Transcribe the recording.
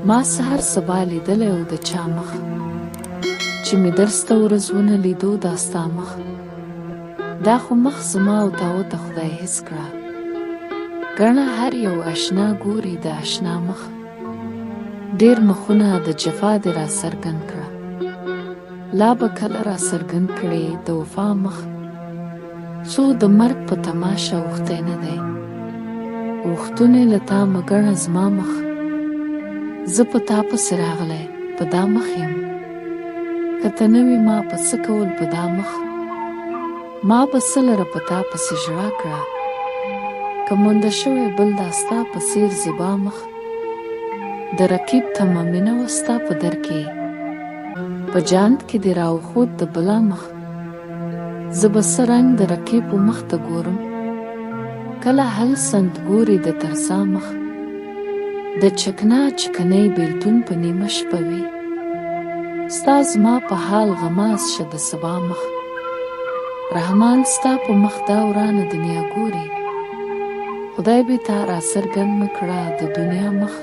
ما سحر سبا لیدلی و د چا مخ، چې مې درس ته ورځ ونه لیدو دا ستا مخ. دا خو مخ زما او تا ته خدای حس کړه، ګڼه هر یو اشنا ګوري د اشنا مخ. ډېر مخونه د جفا دې را څرګند کړه، لا به کله را څرګند کړې د وفا مخ. څو د مرګ په تماشه اوښتی نه دی، اوښتونې له تا مه ګڼه زما مخ. زه په تا پسې راغلی په دا مخ یم، که ته نه وې ما په څه کول په دا مخ. ما به څه لره په تا پسې ژړا کړه، که مونده شوی بل دا ستا په څېر زیبا مخ. د رقیب تمه مینه وه ستا په در کې، په جانت کې دې راوښود د بلا مخ. زه به څه رنګ د رقیبو مخ ته ګورم، کله هل سند ګوري د ترسا مخ. د چکنا چکنۍ بیلتون په نیمه شپه وي، ستا زما په حال غماز شه د سبا مخ. رحمان ستا په مخ دا ورانه دنیا ګوري، خدای به تا را څرګند مه کړه د دنیا مخ.